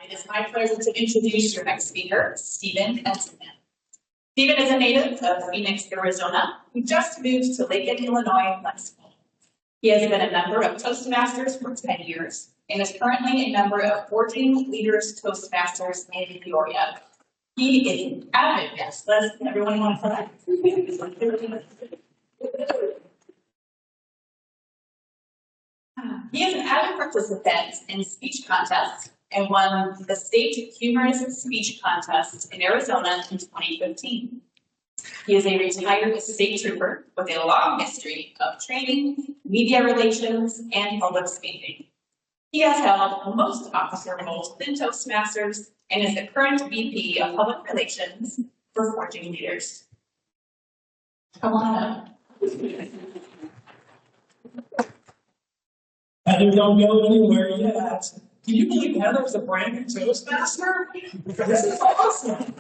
It is my pleasure to introduce your next speaker, Stephen Entenman. Stephen is a native of Phoenix, Arizona, who just moved to Lincoln, Illinois last fall. He has been a member of Toastmasters for 10 years and is currently a member of 14 Leaders Toastmasters in Peoria. He is an avid guest. Let's everyone want to clap. He is an avid participant in speech contests and won the State Humorous Speech Contest in Arizona in 2015. He is a retired state trooper with a long history of training, media relations, and public speaking. He has held most officer roles within Toastmasters and is the current VP of Public Relations for Forging Leaders. Come on up. Heather don't go anywhere yet. Can you believe Heather is a brand new Toastmaster? This is awesome.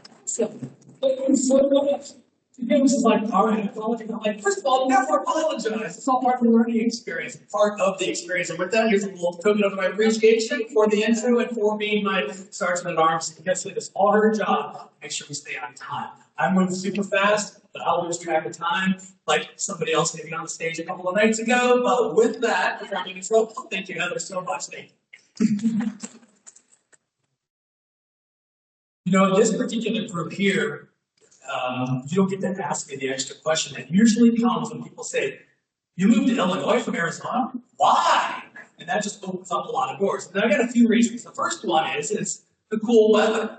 Thank you so much. It was like, all right, like, first of all, never apologize. It's all part of the learning experience, part of the experience. And with that, here's a little token of my appreciation for the intro and for being my sergeant at arms. Because it is all her job. Make sure we stay on time. I move super fast, but I'll lose track of time, like somebody else maybe on the stage a couple of nights ago. But with that, thank you, Heather, so much. Thank you. You know, this particular group here, you don't get to ask me the extra question that usually comes when people say, you moved to Illinois from Arizona? Why? And that just opens up a lot of doors. And I got a few reasons. The first one is the cool weather.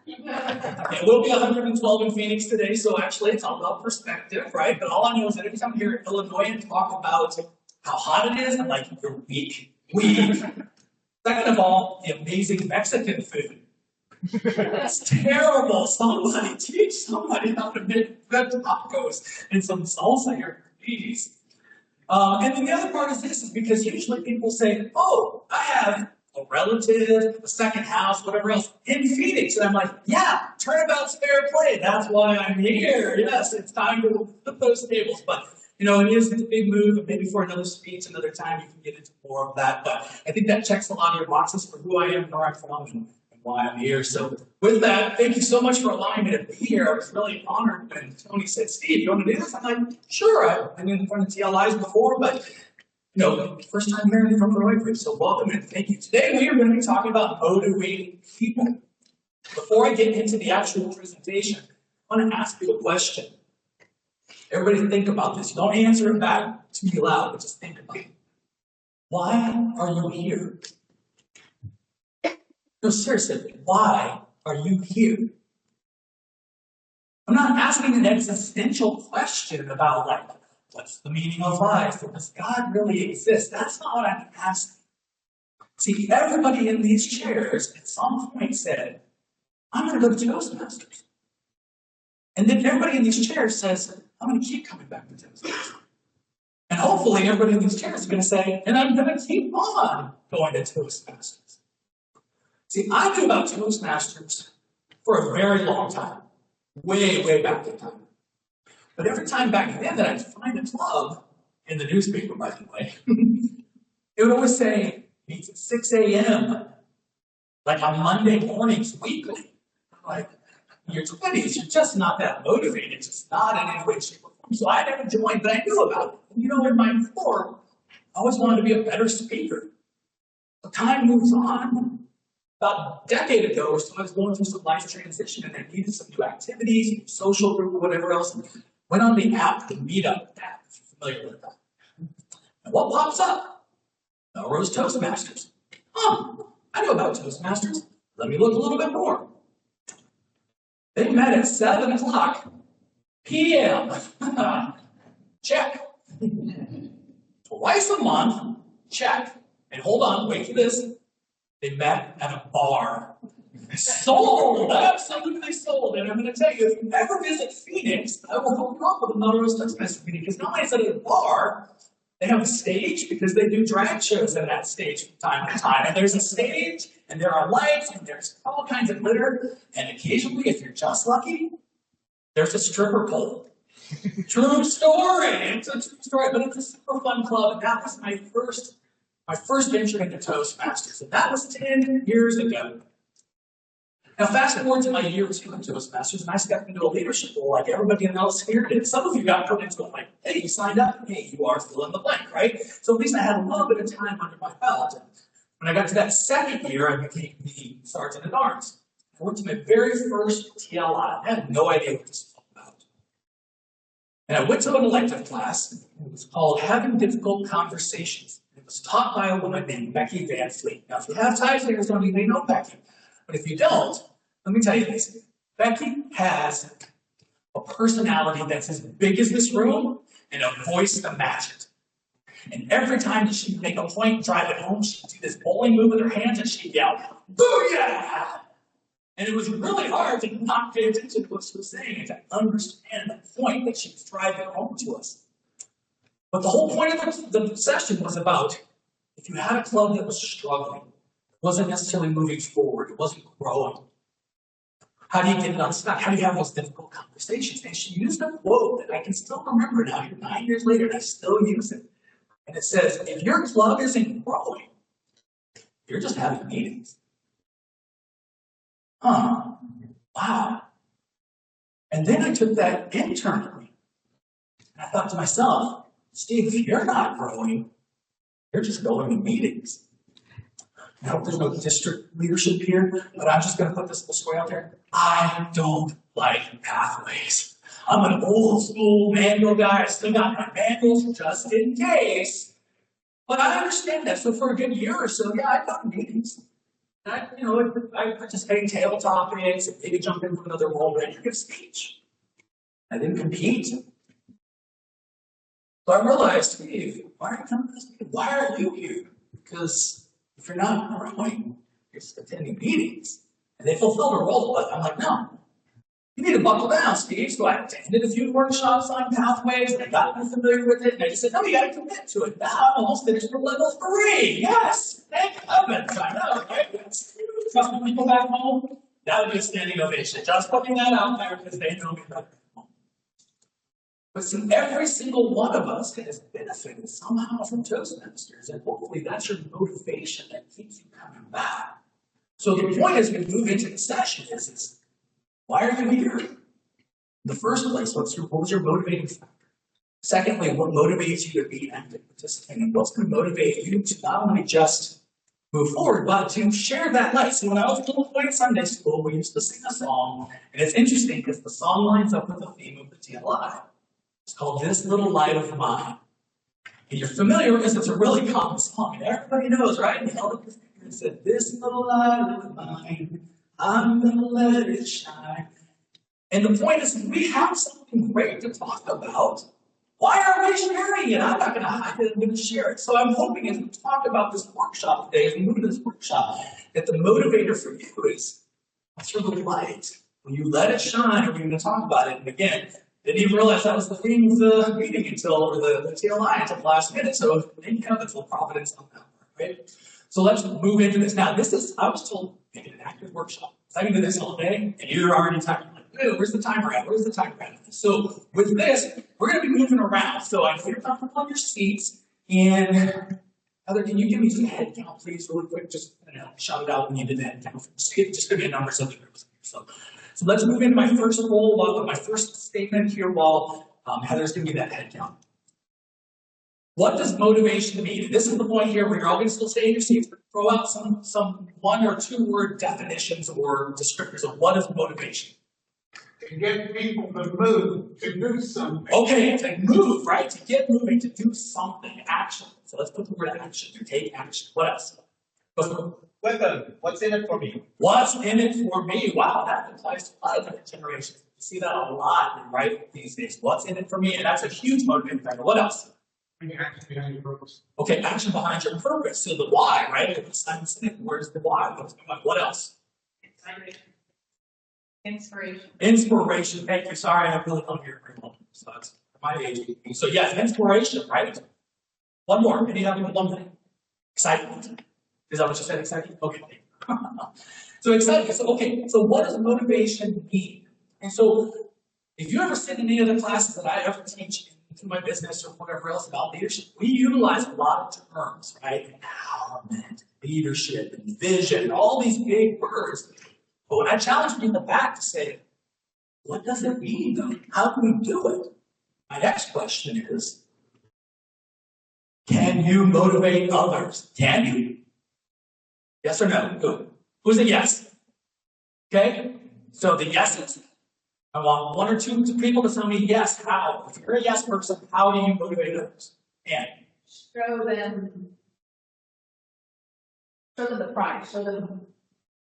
It will be 112 in Phoenix today, so actually it's all about perspective, right? But all I know is that every time I hear Illinois and talk about how hot it is, I'm like, you're weak. Second of all, the amazing Mexican food. That's terrible. Somebody teach somebody how to make good tacos and some salsa here, please. And then the other part is this, is because usually people say, oh, I have a relative, a second house, whatever else, in Phoenix. And I'm like, yeah, turnabout's fair play. That's why I'm here. Yes, it's time to flip those tables. But, you know, it's a big move, and maybe for another speech, another time, you can get into more of that. But I think that checks a lot of your boxes for who I am and where I'm from and why I'm here. So with that, thank you so much for allowing me to be here. I was really honored when Tony said, Steve, you want to do this? I'm like, sure. I've been in front of TLIs before, but you know, first time hearing from the right group, so welcome and thank you. Today we are going to be talking about motivating people. Before I get into the actual presentation, I want to ask you a question. Everybody think about this. Don't answer it back to me loud, but just think about it. Why are you here? No, seriously, why are you here? I'm not asking an existential question about, like, what's the meaning of life? Or does God really exist? That's not what I'm asking. See, everybody in these chairs at some point said, I'm going to go to Toastmasters. And then everybody in these chairs says, I'm going to keep coming back to Toastmasters. And hopefully everybody in these chairs is going to say, and I'm going to keep on going to Toastmasters. See, I knew about Toastmasters for a very long time. Way, way back in time. But every time back then that I'd find a club, in the newspaper, by the way, it would always say, meets at 6 a.m., like on Monday mornings, weekly. Like, in your 20s, you're just not that motivated, just not in any way, shape, or form. So I never joined, but I knew about it. And you know, in my core, I always wanted to be a better speaker. But time moves on. About a decade ago, I was going through some life transition and I needed some new activities, new social group, or whatever else. And went on the app, the Meetup app, if you're familiar with that. And what pops up? Melrose Toastmasters. I know about Toastmasters. Let me look a little bit more. They met at 7 o'clock p.m. Check. Twice a month. Check. And hold on, wait for this. They met at a bar. Sold! Absolutely sold. And I'm going to tell you, if you ever visit Phoenix, I will hook you up with a Melrose Toastmaster meeting, because not only is it a bar, they have a stage because they do drag shows at that stage from time to time. And there's a stage, and there are lights, and there's all kinds of glitter. And occasionally, if you're just lucky, there's a stripper pole. True story. It's a true story, but it's a super fun club. And that was my first venture into Toastmasters, and that was 10 years ago. Now, fast forward to my year 2 in Toastmasters, and I stepped into a leadership role like everybody else here did. Some of you got put into it like, hey, you signed up, hey, you are fill in the blank, right? So at least I had a little bit of time under my belt. And when I got to that second year, I became the sergeant at arms. I went to my very first TLI. I had no idea what this was all about. And I went to an elective class. It was called Having Difficult Conversations. It was taught by a woman named Becky Van Fleet. Now, if you have ties here, some of you may know Becky. But if you don't, let me tell you this. Becky has a personality that's as big as this room and a voice to match it. And every time that she'd make a point and drive it home, she'd do this bowling move with her hands and she'd yell, "Booyah!" And it was really hard to not pay attention to what she was saying and to understand the point that she was driving home to us. But the whole point of the session was about if you had a club that was struggling, it wasn't necessarily moving forward, it wasn't growing. How do you get it unstuck? How do you have those difficult conversations? And she used a quote that I can still remember now, 9 years later, and I still use it. And it says, if your club isn't growing, you're just having meetings. Wow. And then I took that internally. And I thought to myself, Steve, if you're not growing, you're just going to meetings. I hope there's no district leadership here, but I'm just going to put this way out there. I don't like pathways. I'm an old school manual guy. I still got my manuals just in case. But I understand that. So for a good year or so, yeah, I got meetings. And I participate in table topics and maybe jump into another role, but I didn't give speech. I didn't compete. So I realized, Steve, why are you coming to this meeting? Why are you here? Because if you're not growing, you're just attending meetings. And they fulfill the role, but I'm like, no. You need to buckle down, Steve. So I attended a few workshops on pathways, and I got familiar with it, and I just said, no, you got to commit to it. Now I'm almost finished with level 3. Yes, thank heavens. I know, right? Trusting people back home, that would be a standing ovation. Just putting that out there because they know me better. But see, every single one of us has benefited somehow from Toastmasters, and hopefully that's your motivation that keeps you coming back. So the point as we move into the session is why are you here? In the first place, what was your motivating factor? Secondly, what motivates you to be active participating? What's going to motivate you to not only just move forward, but to share that light? So when I was a little boy in Sunday school, we used to sing a song, and it's interesting because the song lines up with the theme of the TLI. It's called This Little Light of Mine. And you're familiar because it's a really common song, and everybody knows, right? And held up his finger and said, "This little light of mine, I'm gonna let it shine." And the point is, we have something great to talk about. Why are we sharing it? I'm not going to hide it. I'm going to share it. So I'm hoping as we talk about this workshop today, as we move to this workshop, that the motivator for you is what's your little light? When you let it shine, we're going to talk about it. And again, didn't even realize that was the theme of the meeting until the TLI until the last minute. So thank heavens for providence on that, right? So let's move into this. Now, I was told, make it an active workshop. I can do this all day, and you're already tired. Like, where's the timer at? Where's the timer at? So with this, we're going to be moving around. So I feel comfortable on your seats. And Heather, can you give me just a head count, please, really quick? Just shout it out when you did the head count. Just give me a number so the groups. So let's move into my first role, my first statement here while Heather's giving me that head count. What does motivation mean? And this is the point here where you're all going to still stay in your seats, but throw out some 1 or 2 word definitions or descriptors of what is motivation. To get people to move, to do something. Okay, to move, right? To get moving, to do something, action. So let's put the word action, to take action. What else? What's in it for me? What's in it for me? Wow, that applies to a lot of different generations. You see that a lot, right, these days. What's in it for me? And that's a huge motivating factor. What else? Action behind your purpose. Okay, action behind your purpose. So the why, right? Simon Sinek, where's the why? What else? Inspiration. Inspiration. Thank you. Sorry, I really don't hear it very well. So that's my age. So yes, inspiration, right? One more. Any other one thing? Excitement. Is that what you said? Excitement? Okay. So excitement. So what does motivation mean? And so if you ever sit in any of the classes that I ever teach in my business or whatever else about leadership, we utilize a lot of terms, right? Empowerment, leadership, and vision, all these big words. But when I challenge people back to say, what does it mean though? How can we do it? My next question is, can you motivate others? Can you? Yes or no? Good. Who's a yes? Okay? So the yeses, I want one or two people to tell me yes, how? If you're a yes person, how do you motivate others? And Show them the price, show them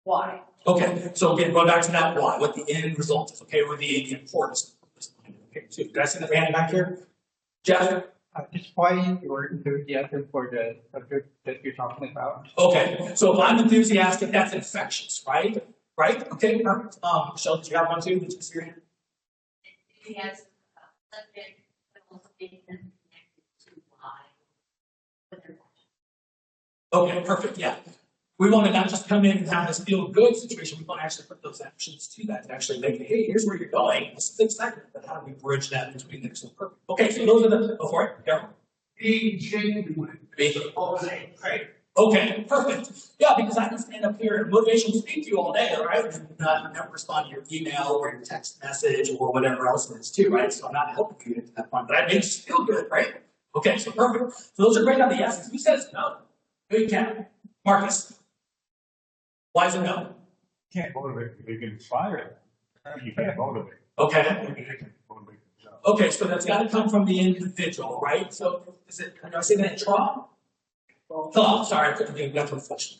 why. okay, so again, go back to that why, what the end result is, okay, or the importance of this. Okay, so did I see the hand back here? Jeff? Just why you're enthusiastic for the subject that you're talking about. Okay, so if I'm enthusiastic, that's infectious, right? Right? Okay, perfect. Michelle, did you have one too? Did you see your hand? It has subject that also being connected to why. What they're watching. Okay, perfect, yeah. We want to not just come in and have this feel good situation, we want to actually put those actions to that to actually make it, hey, here's where you're going. This is exciting, but how do we bridge that between the two? Perfect. Okay, so those are the, go for it, Carol. Be genuine. Great. Okay, perfect. Yeah, because I can stand up here and motivational speak to you all day, right? And never respond to your email or your text message or whatever else it is too, right? So I'm not helping you get to that point, but I make you feel good, right? Okay, so perfect. So those are great on the yeses. Who says no? Who you can? Marcus. Why is it no? You can't motivate, you can inspire them. You can't motivate. Okay. You can motivate themselves. Okay, so that's got to come from the individual, right? So is it, can I say that in Trump? Oh, sorry, I couldn't get that reflection.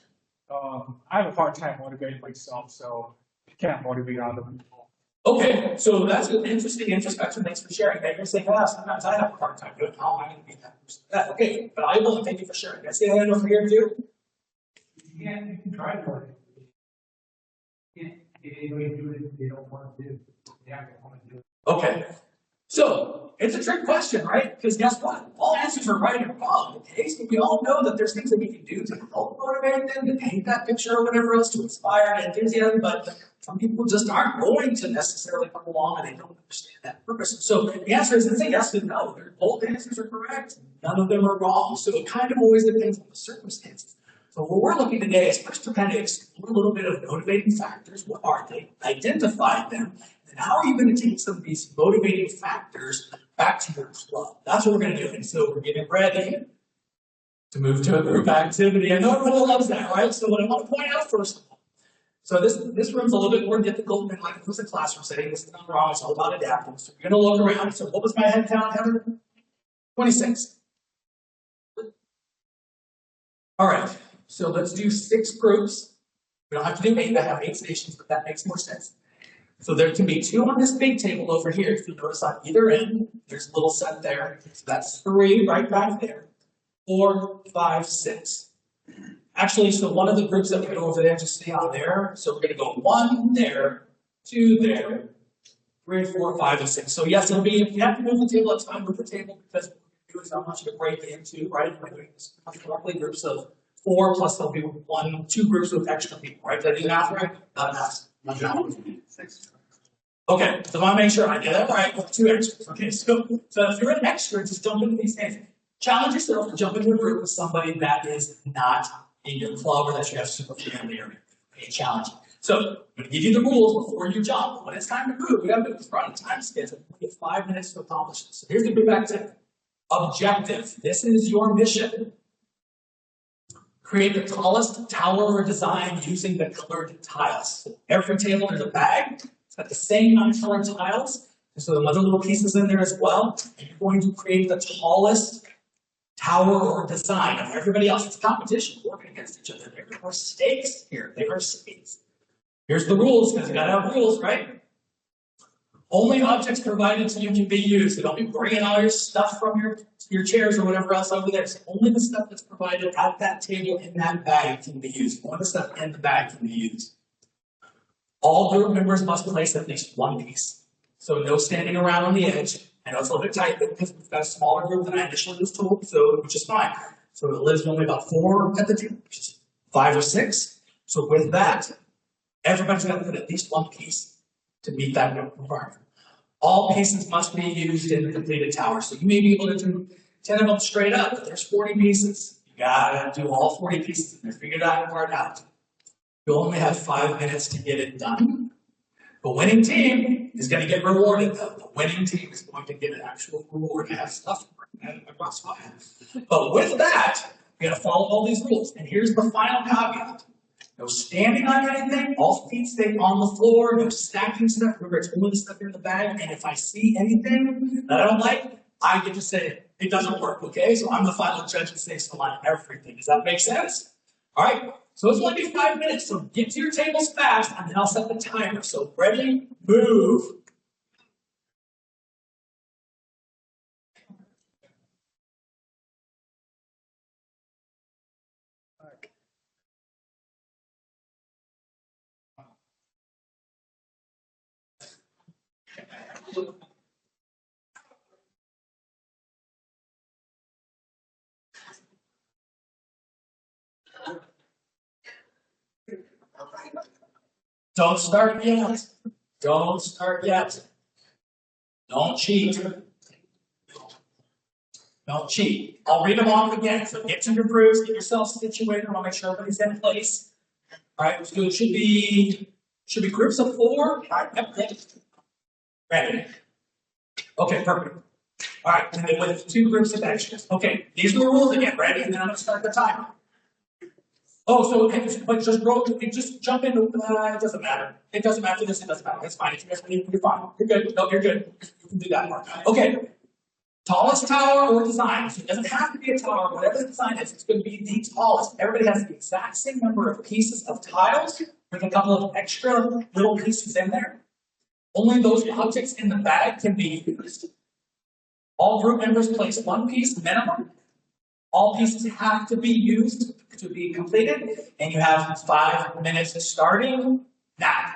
I have a hard time motivating myself, so you can't motivate other people. Okay, so that's an interesting introspection. Thanks for sharing that. You're saying, yeah, sometimes I have a hard time doing it. How am I going to be that person? Yeah, okay, but I will thank you for sharing. Can I say that over here too? Yeah, you can try to. If anybody do it, they don't want to do it. They have to want to do it. Okay, so it's a trick question, right? Because guess what? All answers are right and wrong. Okay, so we all know that there's things that we can do to help motivate them, to paint that picture or whatever else, to inspire and enthusiasm, but some people just aren't going to necessarily come along and they don't understand that purpose. So the answer is it's a yes and no. Both answers are correct. None of them are wrong. So it kind of always depends on the circumstances. So what we're looking today is first to kind of explore a little bit of motivating factors. What are they? Identify them. And how are you going to take some of these motivating factors back to your club? That's what we're going to do. And so we're getting ready to move to a group activity. I know everyone loves that, right? So what I want to point out first of all, so this room's a little bit more difficult than like if it was a classroom setting. This is not wrong. It's all about adapting. So you're going to look around. So what was my head count, Heather? 26. All right. So let's do 6 groups. We don't have to do 8. I have 8 stations, but that makes more sense. So there can be 2 on this big table over here. If you notice on either end, there's a little set there. So that's 3 right back there. 4, 5, 6. Actually, so one of the groups that we go over there, just stay on there. So we're going to go 1 there, 2 there, 3, 4, 5, and 6. So yes, it'll be, if you have to move the table, it's fine, move the table, because what we're going to do is I want you to break it into, right? If I'm doing this correctly, groups of 4 plus there'll be 2 groups with extra people, right? Did I do math right? Not math. 6. Okay, so I want to make sure I get that right with 2 extras. Okay, so if you're an extra, just jump into these things. Challenge yourself to jump into a group with somebody that is not in your club or that you have super family or okay, challenging. So I'm going to give you the rules before you jump. When it's time to move, we have to put on a time schedule. We get 5 minutes to accomplish this. So here's the group activity. Objective. This is your mission. Create the tallest tower or design using the colored tiles. So every table there's a bag. It's got the same uncolored tiles. And so there are other little pieces in there as well. And you're going to create the tallest tower or design of everybody else. It's competition. We're working against each other. There are stakes here. There are stakes. Here's the rules, because you gotta have rules, right? Only objects provided to you can be used. So don't be bringing all your stuff from your chairs or whatever else over there. So only the stuff that's provided at that table in that bag can be used. Only the stuff in the bag can be used. All group members must place at least 1 piece. So no standing around on the edge. I know it's a little bit tight because we've got a smaller group than I initially was told, so which is fine. So it lives only about 4 at the table, which is 5 or 6. So with that, everybody's got to put at least 1 piece to meet that requirement. All pieces must be used in the completed tower. So you may be able to do 10 of them straight up, but there's 40 pieces. You gotta do all 40 pieces and figure that part out. You only have 5 minutes to get it done. The winning team is going to get rewarded though. The winning team is going to get an actual reward. I have stuff across file. But with that, you got to follow all these rules. And here's the final caveat. No standing on anything, all feet stay on the floor, no stacking stuff, remember it's only the stuff in the bag, and if I see anything that I don't like, I get to say it doesn't work, okay? So I'm the final judge and say so on everything. Does that make sense? All right, so it's only 5 minutes, so get to your tables fast, and then I'll set the timer. So ready, move. Don't start yet. Don't start yet. Don't cheat. Don't cheat. I'll read them off again. So get to your groups, get yourself situated. I want to make sure everybody's in place. All right, so it should be groups of 4. All right, yep, ready. Okay, perfect. All right, and then with 2 groups of extras. Okay, these are the rules again. Ready? And then I'm going to start the timer. Oh, so but just jump into it doesn't matter. It doesn't matter for this, it doesn't matter. It's fine. If you guys need, you're fine. You're good. No, you're good. You can do that part. Okay. Tallest tower or design. So it doesn't have to be a tower, whatever the design is, it's going to be the tallest. Everybody has the exact same number of pieces of tiles with a couple of extra little pieces in there. Only those objects in the bag can be used. All group members place 1 piece minimum. All pieces have to be used to be completed, and you have 5 minutes starting now.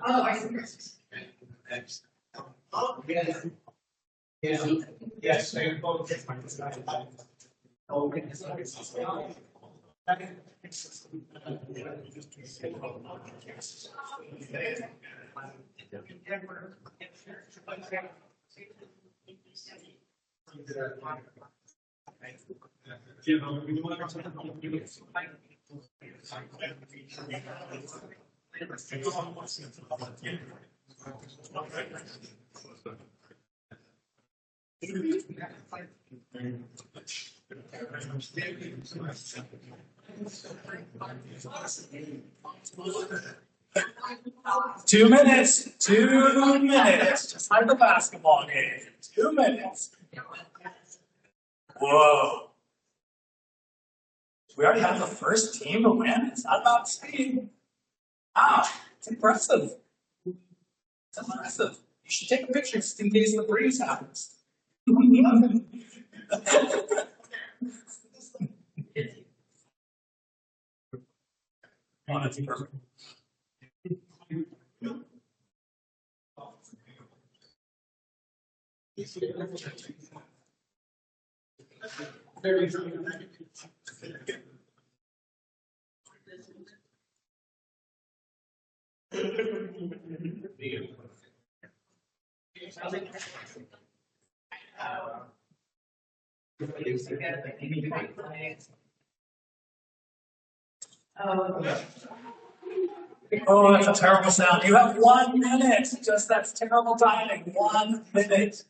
Oh, I see. Yes. 2 minutes. 2 minutes. Just like the basketball game. 2 minutes. Whoa. We already have the first team to win. It's not about speed. Wow, it's impressive. It's impressive. You should take a picture just in case the freeze happens. Oh, that's perfect. Oh, that's a terrible sound. You have 1 minute. Just that's terrible timing. 1 minute.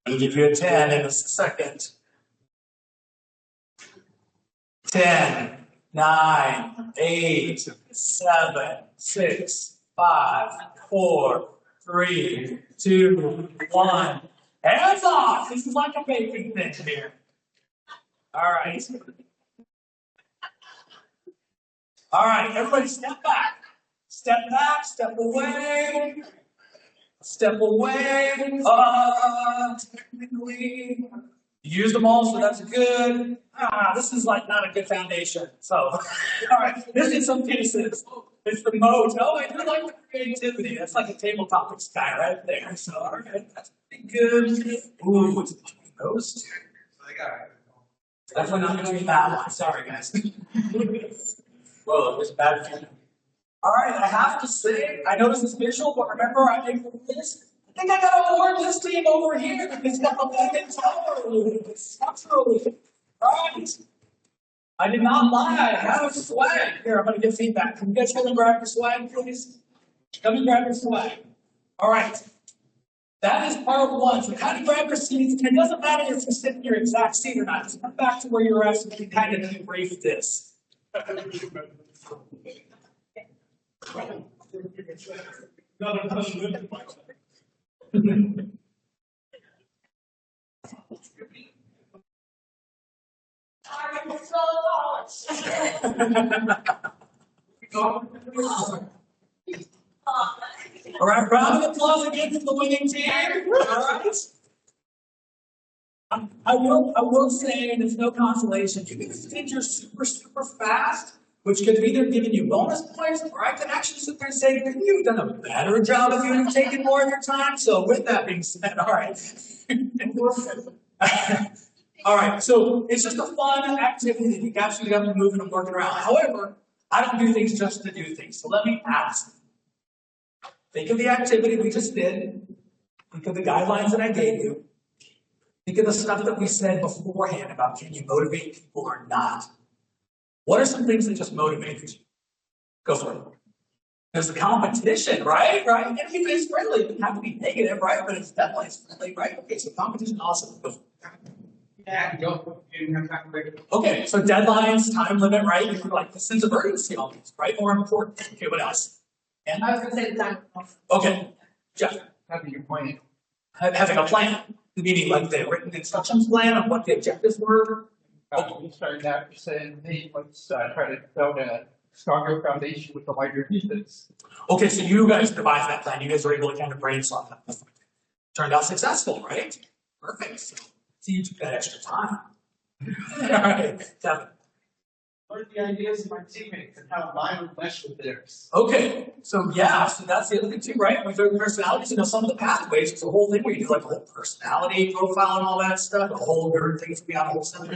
I'll give you a 10 in a second. 10, 9, 8, 7, 6, 5, 4, 3, 2, 1. Hands off! This is like a baking thing here. All right. All right, everybody step back. Step back, step away. Step away. Technically. You used them all, so that's good. This is like not a good foundation. So, all right, this is some pieces. It's the moat. Oh, I do like the creativity. That's like a tabletop guy right there. So, all right, that's pretty good. Ooh, it's those. Definitely not between that one. Sorry, guys. Whoa, there's a bad feeling. All right, I have to say, I know this is visual, but remember I made this. I think I got to award this team over here because got the fucking tower structurally. All right. I did not lie. I have swag. Here, I'm going to get feedback. Can you guys come and grab your swag, please? Come and grab your swag. All right. That is part one. So kind of grab your seats. And it doesn't matter if you sit in your exact seat or not. Just come back to where you're at so we can kind of debrief this. All right, round of applause again for the winning team. All right. I will say there's no consolation. You can think you're super fast, which could be either giving you bonus points, or I could actually sit there and say, couldn't you have done a better job if you had taken more of your time? So with that being said, all right. All right, so it's just a fun activity to get you up and moving and working around. However, I don't do things just to do things. So let me ask. Think of the activity we just did. Think of the guidelines that I gave you. Think of the stuff that we said beforehand about can you motivate people or not. What are some things that just motivated you? Go for it. There's the competition, right? Right? Enemy is friendly. It doesn't have to be negative, right? But it's definitely friendly, right? Okay, so competition, awesome. Go. Yeah, go. You didn't have time to break it. Okay, so deadlines, time limit, right? You're like the sense of urgency on these, right? More important. Okay, what else? And I was gonna say the time. okay, Jeff. Having your plan. Having a plan, meaning like the written instructions plan on what the objectives were. We started out saying, hey, let's try to build a stronger foundation with the lighter pieces. Okay, so you guys devised that plan. You guys were able to kind of brainstorm that. Turned out successful, right? Perfect. So you took that extra time. All right, Kevin. What are the ideas of my teammates and how mine would mesh with theirs? Okay, so yeah, so that's the other thing too, right? With their personalities, some of the pathways, it's a whole thing where you do like a whole personality profile and all that stuff, a whole nerd thing for me on a whole seminar.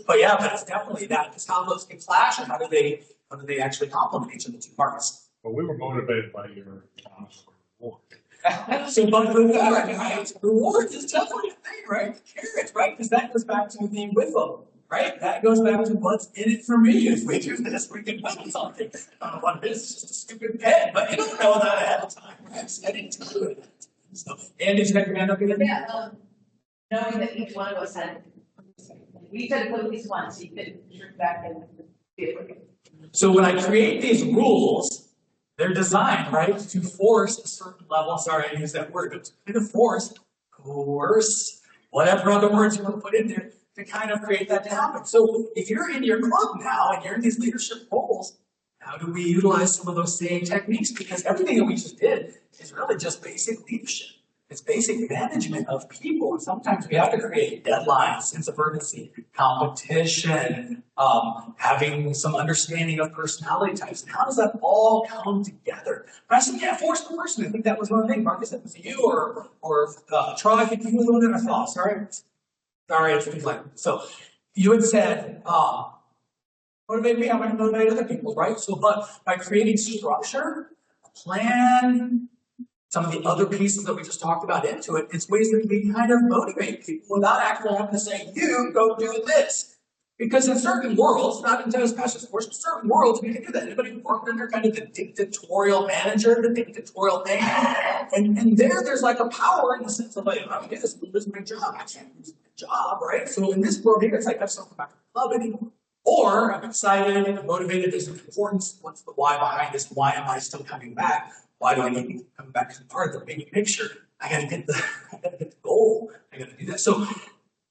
But yeah, but it's definitely that. It's how those can clash and how do they actually complement each of the two parts? But we were motivated by your reward. So, but reward, right? Reward is definitely a thing, right? Carrots, right? Because that goes back to the with them, right? That goes back to what's in it for me. If we do this, we can win something. I don't know what it is, it's just a stupid pen, but you don't know that ahead of time, right? So I didn't do it. So, Andy, did you got your hand up again? Yeah, knowing that each one of us had, we said put at least one, so you could shrink back and be it. So when I create these rules, they're designed, right, to force a certain level, sorry, I use that word, but to kind of coerce, whatever other words you want to put in there, to kind of create that to happen. So if you're in your club now and you're in these leadership roles, how do we utilize some of those same techniques? Because everything that we just did is really just basic leadership. It's basic management of people. And sometimes we have to create deadlines, sense of urgency, competition, having some understanding of personality types. And how does that all come together? But I said, yeah, force the person. I think that was one thing. Marcus, that was you or Troy, I think you were the one that I thought. Sorry, it's things like so. You had said, motivate me, I'm going to motivate other people, right? So, but by creating structure, a plan, some of the other pieces that we just talked about into it, it's ways that we kind of motivate people without actually having to say, you go do this. Because in certain worlds, not in Toastmasters, of course, but certain worlds, we can do that. Anybody worked under kind of the dictatorial manager, the dictatorial thing? And there's like a power in the sense of like, I'm going to do this is my job. I can't lose my job, right? So in this world here, it's like, I just don't come back to the club anymore. Or I'm excited and motivated, there's an importance. What's the why behind this? Why am I still coming back? Why do I need to come back to the part of the big picture? I gotta get the goal. I gotta do that. So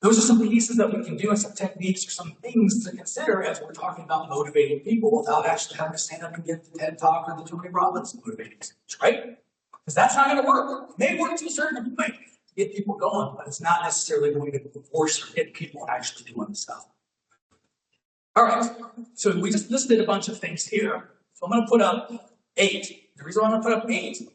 those are some pieces that we can do and some techniques or some things to consider as we're talking about motivating people without actually having to stand up and give the TED Talk or the Tony Robbins motivating speech, right? Because that's not gonna work. It may work to a certain point to get people going, but it's not necessarily going to force or get people actually doing the stuff. All right, so we just listed a bunch of things here. So I'm gonna put up 8. The reason why I'm going to put up 8,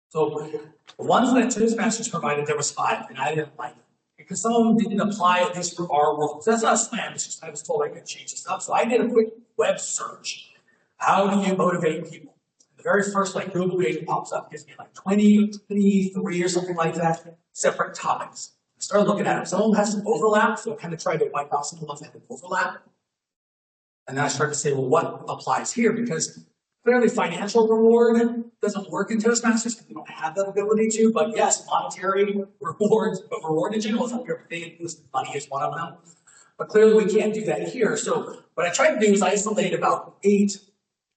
so the ones that Toastmasters provided, there was 5, and I didn't like them. Because some of them didn't apply, at least for our world. So that's not a slam, it's just I was told I could change this up. So I did a quick web search. How do you motivate people? The very first Google page pops up, gives me 20, 23 or something like that, separate topics. I started looking at them. Some of them have some overlap, so I kind of tried to wipe out some of the ones that had overlap. And then I started to say, well, what applies here? Because clearly, financial reward doesn't work in Toastmasters because we don't have that ability to. But yes, monetary rewards, but reward in general is up here. Money is one of them. But clearly, we can't do that here. So what I tried to do is isolate about 8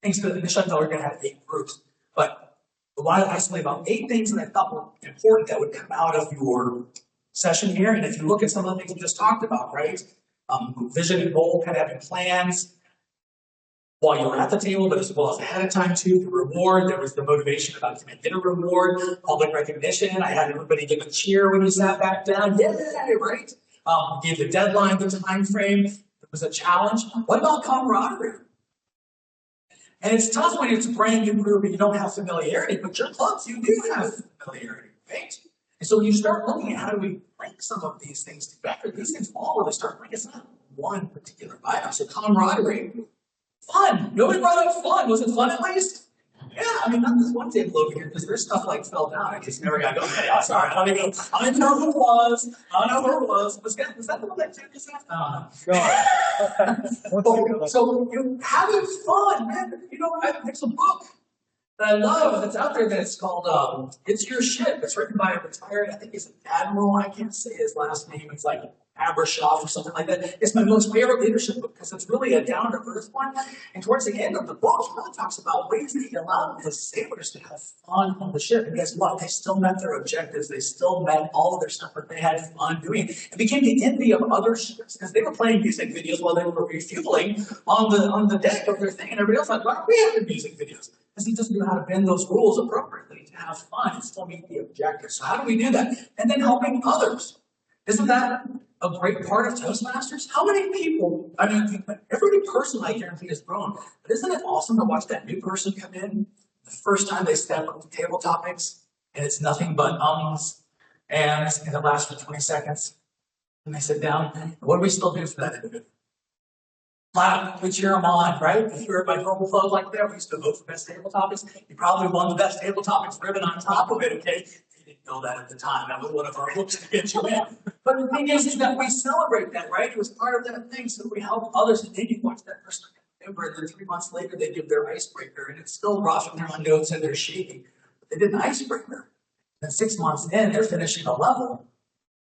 things. Because initially, I thought we were going to have 8 groups. But I wanted to isolate about 8 things that I thought were important that would come out of your session here. And if you look at some of the things we just talked about, right? Vision and goal, kind of having plans. While you were at the table, but as well as ahead of time too, the reward, there was the motivation about can I get a reward, public recognition. I had everybody give a cheer when you sat back down. Yeah, right? Gave the deadline, the time frame. There was a challenge. What about camaraderie? And it's tough when it's a brand new group and you don't have familiarity, but your clubs, you do have familiarity, right? And so when you start looking at how do we link some of these things together, these things all really start linking. It's not one particular item. So camaraderie. Fun. Nobody brought up fun. Was it fun at least? Yeah, I mean, not this one table over here, because there's stuff fell down. I just never got to go, okay, I'm sorry. I don't even know who it was. I don't know who it was. Was that the one that Jim just asked? So, having fun, man. There's a book that I love that's out there that's called It's Your Ship. It's written by a retired, I think he's an admiral. I can't say his last name. It's like Abrashoff or something like that. It's my most favorite leadership book because it's really a down-to-earth one. And towards the end of the book, he really talks about ways that he allowed his sailors to have fun on the ship. And guess what? They still met their objectives. They still met all of their stuff that they had fun doing. It became the envy of other ships because they were playing music videos while they were refueling on the deck of their thing. And everybody else was like, why don't we have the music videos? Because he doesn't know how to bend those rules appropriately to have fun and still meet the objectives. So how do we do that? And then helping others. Isn't that a great part of Toastmasters? How many people, I mean, every person I guarantee is grown, but isn't it awesome to watch that new person come in the first time they step up to table topics and it's nothing but ums, ands, and it lasts for 20 seconds. And they sit down, what do we still do for that individual? Clap, we cheer them on, right? If you're at my global club like that, we used to vote for best table topics. You probably won the best table topics ribbon on top of it, okay? You didn't know that at the time. That was one of our hopes to get you in. But the thing is that we celebrate that, right? It was part of that thing, so we help others, and then you watch that person remember, and then 3 months later they give their icebreaker, and it's still rough, and they're on notes and they're shaking. But they did an icebreaker. And 6 months in, they're finishing a level.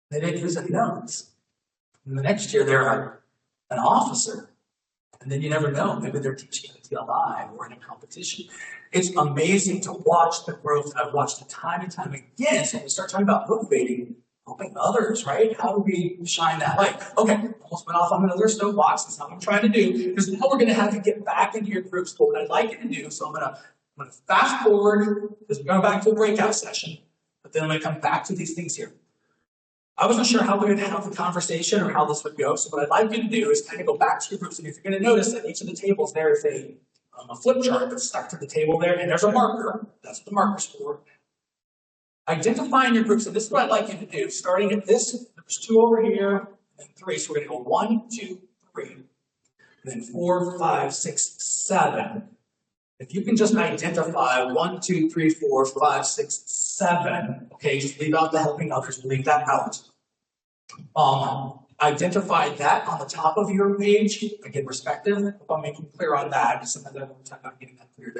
They didn't use any notes. And the next year, they're an officer. And then you never know, maybe they're teaching at TLI or in a competition. It's amazing to watch the growth. I've watched it time and time again. So when we start talking about motivating, helping others, right? How do we shine that light? Okay, almost went off on another soapbox. That's not what I'm trying to do, because now we're going to have to get back into your groups. But what I'd like you to do, so I'm going to fast forward, because we're going back to a breakout session, but then I'm going to come back to these things here. I wasn't sure how we would have the conversation or how this would go, so what I'd like you to do is kind of go back to your groups, and if you're going to notice that each of the tables there is a flip chart that's stuck to the table there, and there's a marker. That's what the marker's for. Identifying your groups, and this is what I'd like you to do. Starting at this, there's 2 over here, and 3, so we're going to go 1, 2, 3, and then 4, 5, 6, 7. If you can just identify 1, 2, 3, 4, 5, 6, 7, okay, just leave out the helping others, leave that out. Identify that on the top of your page, again, perspective, if I'm making clear on that, because sometimes I'm not getting that clear,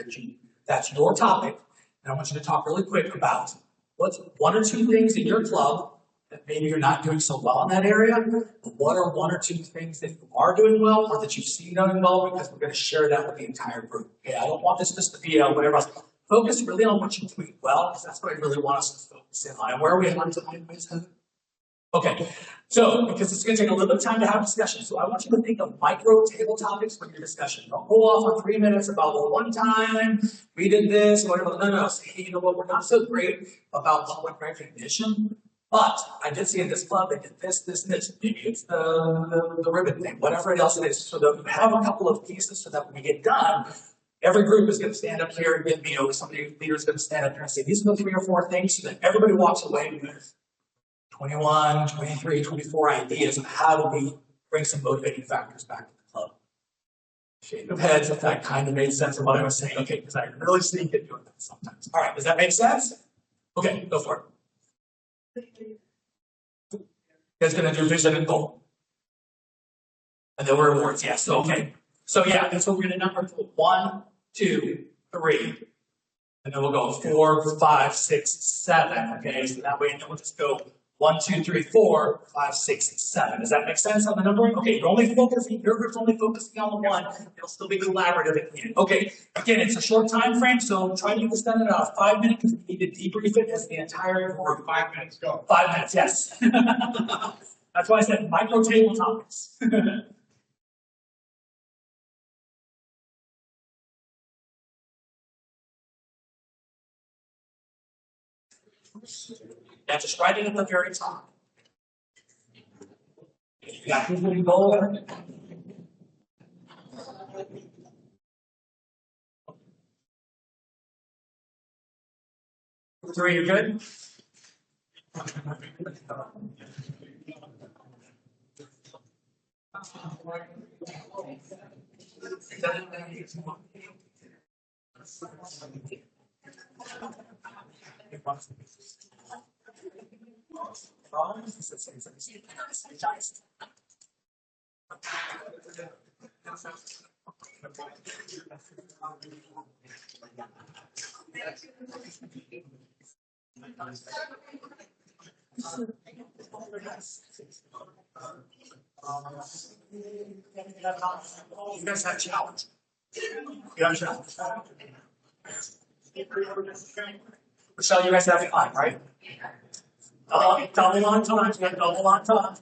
that's your topic, and I want you to talk really quick about what's 1 or 2 things in your club that maybe you're not doing so well in that area, but what are 1 or 2 things that you are doing well or that you've seen doing well, because we're going to share that with the entire group. Okay, I don't want this just to be whatever else. Focus really on what you're doing well, because that's what I really want us to focus in on. And where are we on tonight, Ms. Heather? Okay, so because it's going to take a little bit of time to have a discussion, so I want you to think of micro table topics for your discussion. Don't go off for 3 minutes about, well, one time we did this, whatever. No. Say, hey, you know what, we're not so great about public recognition, but I did see in this club they did this. Maybe it's the ribbon thing, whatever else it is. So that we have a couple of pieces so that when we get done, every group is going to stand up here and give me, somebody leader is going to stand up here and say, these are the 3 or 4 things, so that everybody walks away with 21, 23, 24 ideas of how do we bring some motivating factors back to the club. Shake of heads if that kind of made sense of what I was saying. Okay, because I really see you doing that sometimes. All right, does that make sense? Okay, go for it. You guys going to do vision and goal? And then rewards, yes, okay. So yeah, that's what we're going to number 1, 2, 3. And then we'll go 4, 5, 6, 7. Okay, so that way, and then we'll just go 1, 2, 3, 4, 5, 6, 7. Does that make sense on the numbering? Okay, your group's only focusing on the 1. It'll still be collaborative at the end. Okay, again, it's a short time frame, so try to get this done in about 5 minutes because we need to debrief it as the entire group. 5 minutes, go. 5 minutes, yes. That's why I said micro table topics. Yeah, just write it at the very top. You got people to go over. Three, you're good? You guys have a challenge. You have a challenge. Michelle, you guys have fun, right? Double on time. You got double on time.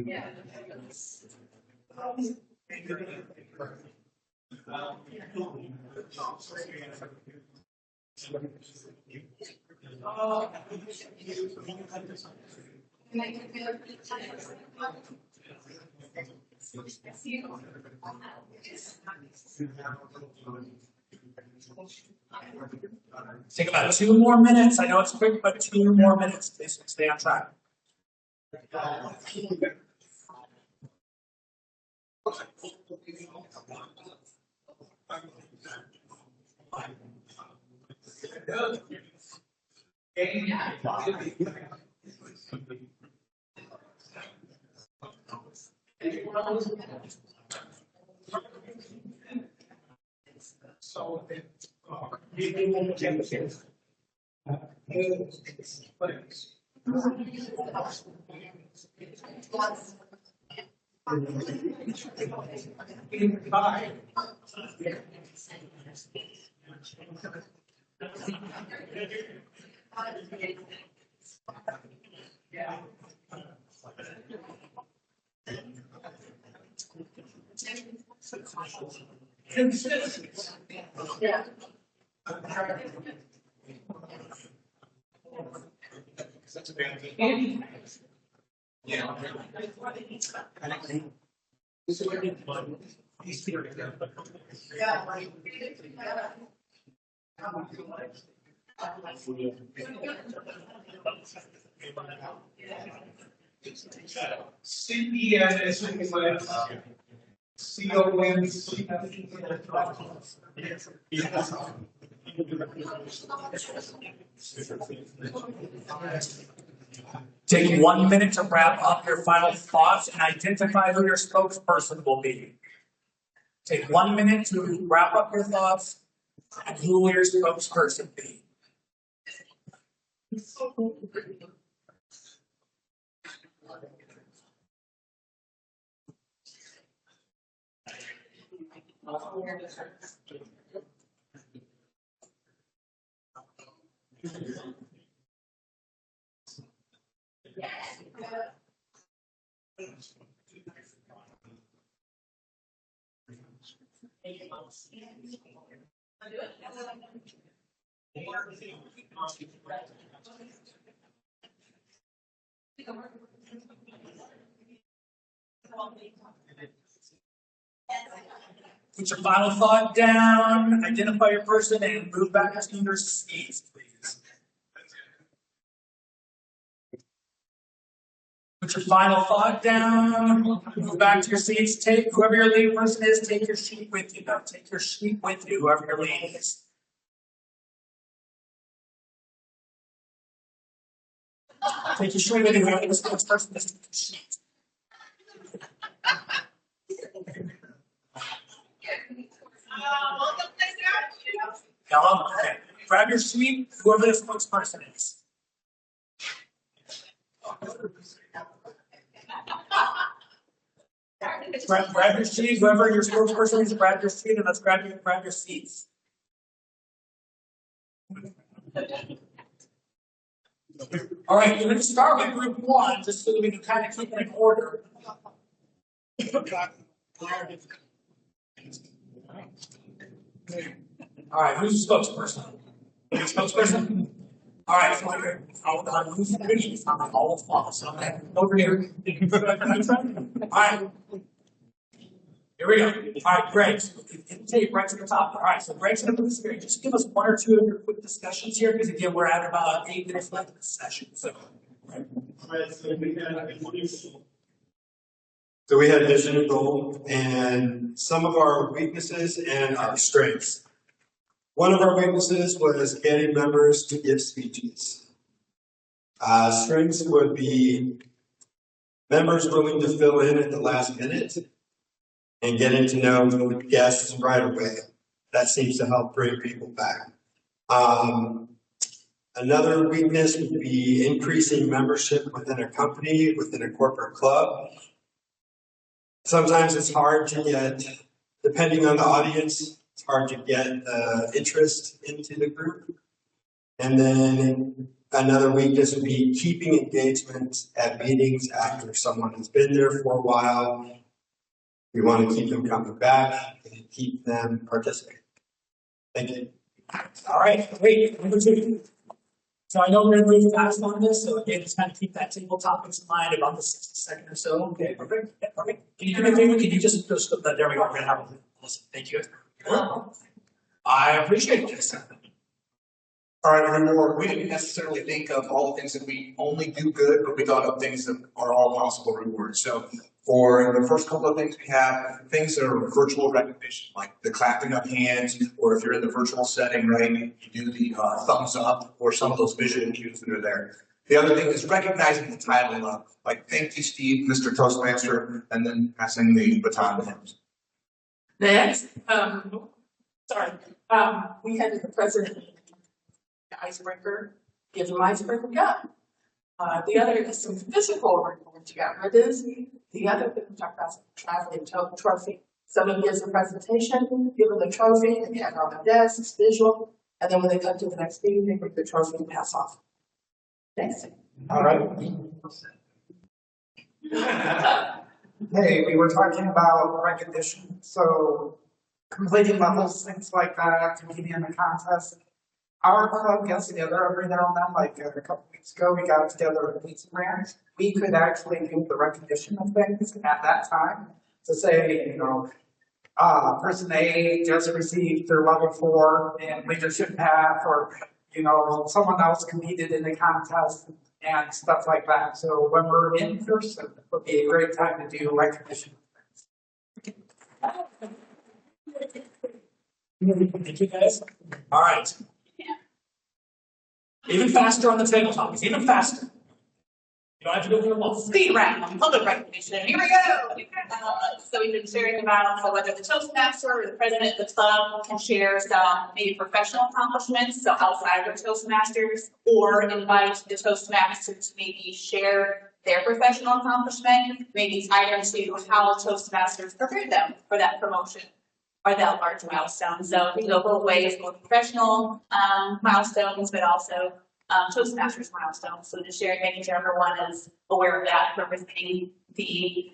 Yeah. Take about 2 more minutes. I know it's quick, but 2 more minutes. Please stay on track. Yeah. CES is like CO wins. Take 1 minute to wrap up your final thoughts and identify who your spokesperson will be. Take 1 minute to wrap up your thoughts and who will your spokesperson be. Put your final thought down, identify your person, and move back to your seats, please. Put your final thought down, move back to your seats, take whoever your lead person is, take your sheet with you. Now take your sheet with you, whoever your lead is. Take your sheet with you, whoever the spokesperson is, take your sheet. Hello? Okay. grab your sheet, whoever the spokesperson is. Grab your sheet, whoever your spokesperson is, grab your sheet, and let's grab your seats. All right, we're going to start with group one, just so that we can kind of keep it in order. All right, who's the spokesperson? Spokesperson? All right, so who's ready? I'm all false. Okay, over here. All right. Here we go. All right, Greg, so tape right to the top. All right, so Greg's going to put this here. Just give us one or two of your quick discussions here, because again, we're at about 8 minutes left of the session. So, So we had vision and goal, and some of our weaknesses and our strengths. One of our weaknesses was getting members to give speeches. Strengths would be members willing to fill in at the last minute and getting to know the guests right away. That seems to help bring people back. Another weakness would be increasing membership within a company, within a corporate club. Sometimes it's hard to get, depending on the audience, it's hard to get interest into the group. And then another weakness would be keeping engagement at meetings after someone has been there for a while. We want to keep them coming back and keep them participating. Thank you. all right, great. Number two. So I know we're going to move fast on this, so again, just kind of keep that table topics in mind about the 60-second or so. Okay, perfect. Yeah, perfect. Can you do me a favor? Can you just there we go. We're going to have a listen. Thank you. I appreciate this. All right, remember, we didn't necessarily think of all the things that we only do good, but we thought of things that are all possible rewards. So for the first couple of things, we have things that are virtual recognition, like the clapping of hands, or if you're in the virtual setting, right, you do the thumbs up, or some of those visual cues that are there. The other thing is recognizing the title of, like, thank you, Steve, Mr. Toastmaster, and then passing the baton to him. Next, we had the president, the icebreaker, give him icebreaker cup. The other is some physical rewards you got rid of. The other thing we talked about is traveling trophy. Someone gives a presentation, give them the trophy, and have it on the desks, visual, and then when they come to the next meeting, they bring the trophy and pass off. Thanks. All right. Hey, we were talking about recognition, so completing levels, things like that, competing in the contest. Our club gets together every now and then, like a couple weeks ago, we got together at Pizza Ranch. We could actually do the recognition of things at that time to say, you know, person A just received their level 4 in leadership path, or, you know, someone else competed in the contest and stuff like that. So when we're in person, it would be a great time to do recognition of things. Thank you guys. All right. Even faster on the table topics, even faster. You don't have to go through a wall. Speed round, public recognition. Here we go. So we've been sharing about whether the Toastmaster or the president of the club can share some maybe professional accomplishments, so outside of the Toastmasters, or invite the Toastmaster to maybe share their professional accomplishment, maybe tie them to how Toastmasters prepared them for that promotion or that large milestone. So we go both ways, both professional milestones, but also Toastmasters milestones. So just sharing, making sure everyone is aware of that, representing the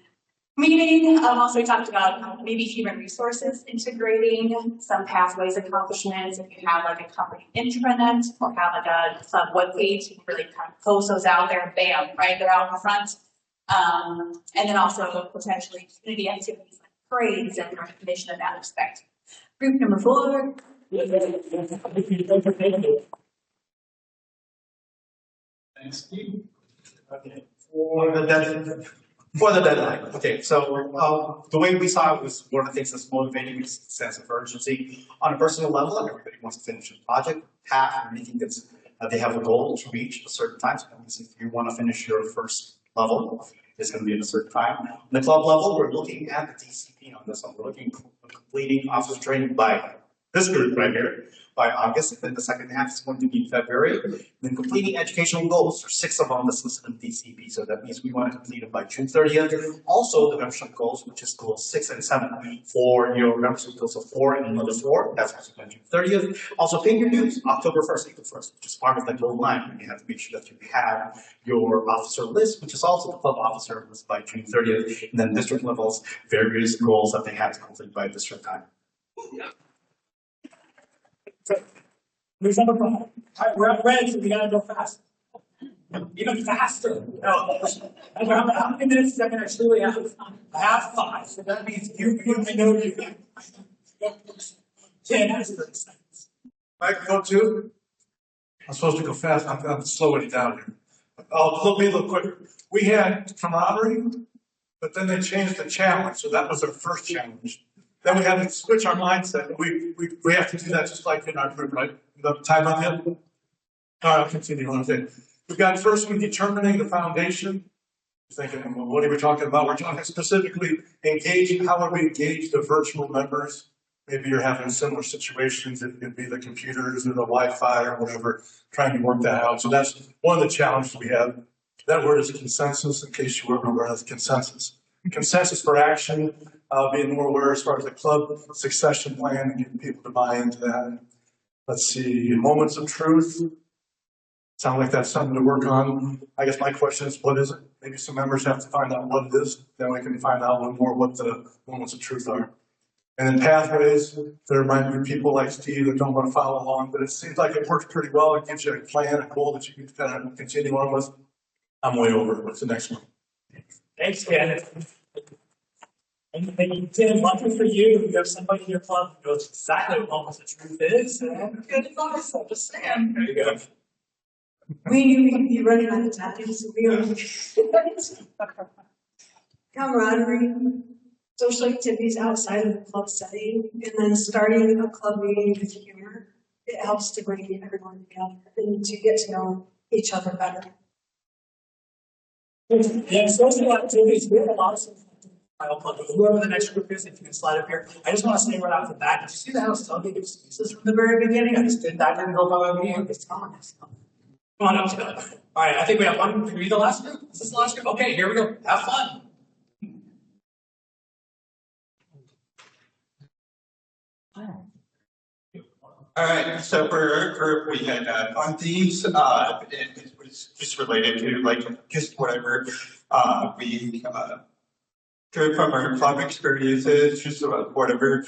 meeting. Also, we talked about maybe human resources, integrating some pathways accomplishments. If you have like a company intranet or have like a club webpage, you can really kind of post those out there, bam, right, they're out in front. And then also potentially community activities like parades and recognition in that respect. Group number 4. Thanks, Steve. Okay. For the deadline. Okay, so the way we saw it was one of the things that's motivating is the sense of urgency. On a personal level, everybody wants to finish a project, half, or anything that's they have a goal to reach a certain time. So if you want to finish your first level, it's going to be at a certain time. On the club level, we're looking at the DCP on this one. We're looking at completing officer training by this group right here by August, and then the second half is going to be February. And then completing educational goals, there's 6 of them that's listed in DCB, so that means we want to complete them by June 30th. Also, the membership goals, which is goals 6 and 7 for your membership goals of 4 and another 4, that's also by June 30th. Also, paying your dues October 1st, April 1st, which is part of the goal line. You have to make sure that you have your officer list, which is also the club officer list by June 30th, and then district levels, various goals that they have to complete by district time. Who's number 5? All right, we're at red, so we gotta go fast. Even faster. No. How many minutes is that gonna truly have? I have 5, so that means I know you. 10 is 30 seconds. I can go too? I'm supposed to go fast, I'm slowing it down here. I'll be a little quicker. We had camaraderie, but then they changed the challenge, so that was our first challenge. Then we had to switch our mindset. We have to do that just like in our group, right? The time on it? All right, I'll continue on thing. We've got first one determining the foundation. Thinking, well, what are we talking about? We're talking specifically engaging, how would we engage the virtual members? Maybe you're having similar situations. It could be the computers or the Wi-Fi or whatever, trying to work that out. So that's one of the challenges we have. That word is consensus, in case you weren't aware of consensus. Consensus for action, being more aware as far as the club succession plan and getting people to buy into that. Let's see, moments of truth. Sound like that's something to work on. I guess my question is, what is it? Maybe some members have to find out what it is. Then we can find out a little more what the moments of truth are. And then pathways, there might be people like Steve that don't want to follow along, but it seems like it works pretty well. It gives you a plan, a goal that you can kind of continue on with. I'm way over. What's the next one? Thanks, Ken. And Tim, lucky for you, you have somebody in your club who knows exactly what moments of truth is. And good advice, I'm just saying. There you go. We knew we'd be running out of time, so we were. Camaraderie, social activities outside of the club setting, and then starting a club meeting with humor. It helps to bring everyone together and to get to know each other better. Yeah, social activities, we have a lot of social activities. Whoever the next group is, if you can slide up here. I just want to say right off the bat, did you see that I was telling you excuses from the very beginning? I just didn't go by my meeting. I'm just telling you. Come on up to that. All right, I think we have one. Can we be the last group? Is this the last group? Okay, here we go. Have fun. All right, so for our group, we had fun themes. It was just related to like just whatever we drew from our club experiences, just whatever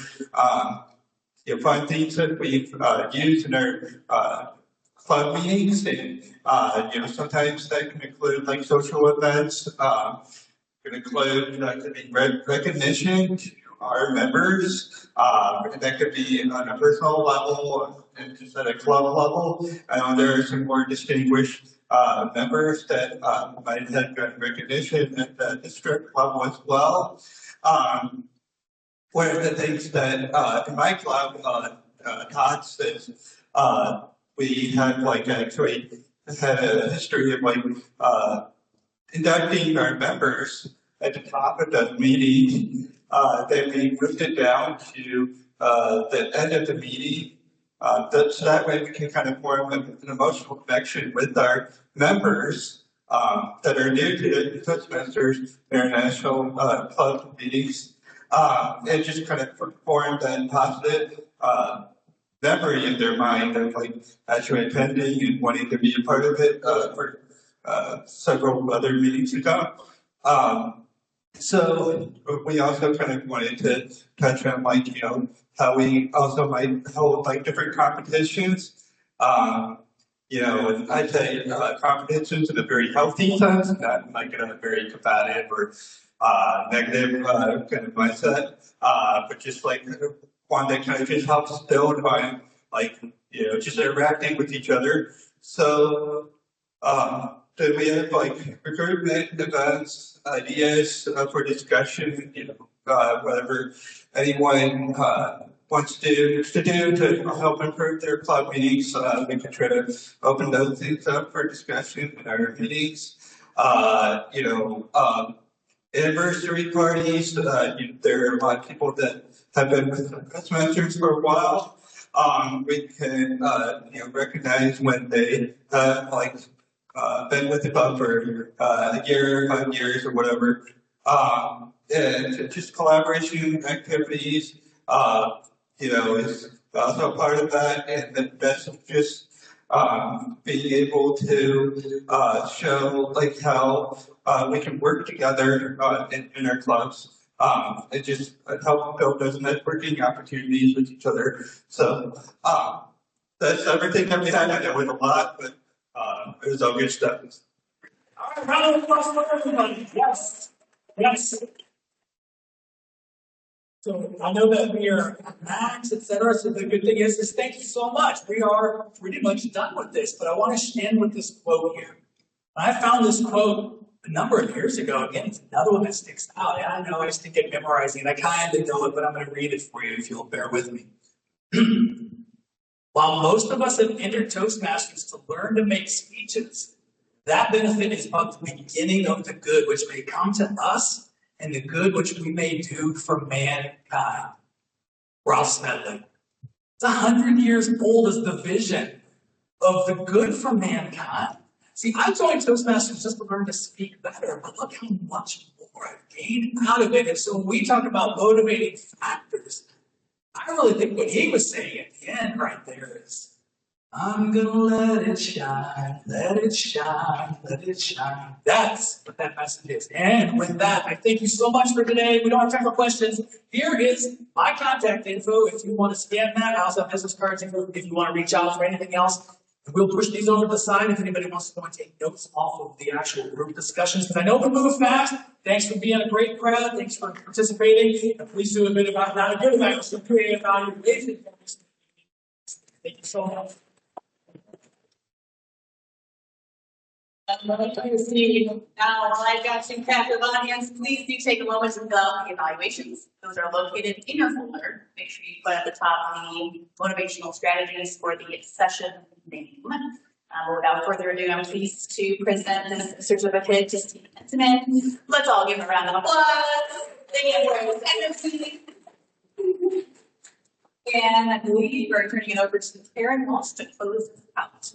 fun themes that we've used in our club meetings, and sometimes that can include like social events. Can include recognition to our members. That could be on a personal level and just at a club level. I know there are some more distinguished members that might have gotten recognition at the district level as well. One of the things that in my club, Todd says, we had actually had a history of inducting our members at the top of the meeting. Then we moved it down to the end of the meeting. So that way we can kind of form an emotional connection with our members that are new to Toastmasters International Club meetings. And just kind of form that positive memory in their mind of actually attending and wanting to be a part of it for several other meetings to come. So we also kind of wanted to touch on how we also might hold different competitions. I'd say competitions in a very healthy sense, not in a very combative or negative kind of mindset, but just one that kind of just helps build on just interacting with each other. So then we have recruitment events, ideas for discussion, whatever anyone wants to do to help improve their club meetings. We can try to open those things up for discussion in our meetings. Anniversary parties, there are a lot of people that have been with Toastmasters for a while. We can, recognize when they, been with the club for, a year, 5 years or whatever. And just collaboration activities, is also part of that, and that's just, being able to, show like how, we can work together, in our clubs. It just helps build those networking opportunities with each other. So, that's everything that we had. I know it was a lot, but, it was all good stuff. All right, round of applause for everybody. Yes, yes. So I know that we are at max, et cetera. So the good thing is thank you so much. We are pretty much done with this, but I want to end with this quote here. I found this quote a number of years ago. Again, it's another one that sticks out. And I know I just think I'm memorizing it. I kind of know it, but I'm going to read it for you if you'll bear with me. While most of us have entered Toastmasters to learn to make speeches, that benefit is but the beginning of the good which may come to us and the good which we may do for mankind. Ralph Smedley. It's 100 years old as the vision of the good for mankind. See, I joined Toastmasters just to learn to speak better, but look how much more I've gained out of it. And so when we talk about motivating factors, I really think what he was saying at the end right there is, I'm gonna let it shine, let it shine, let it shine. That's what that message is. And with that, I thank you so much for today. We don't have time for questions. Here is my contact info. If you want to scan that, I also have business cards if you want to reach out for anything else. And we'll push these over to the side if anybody wants to go and take notes off of the actual group discussions. Because I know we move fast. Thanks for being a great crowd. Thanks for participating. And please do a bit about not a good about some creative evaluation. Thank you so much. Now, while I've got you captive audience, please do take a moment to fill out the evaluations. Those are located in your folder. Make sure you put at the top the motivational strategies for the session name. Without further ado, I'm pleased to present this certificate to Steve Entenman. Let's all give him a round of applause. And I believe we're turning it over to Karen Walsh to close this out.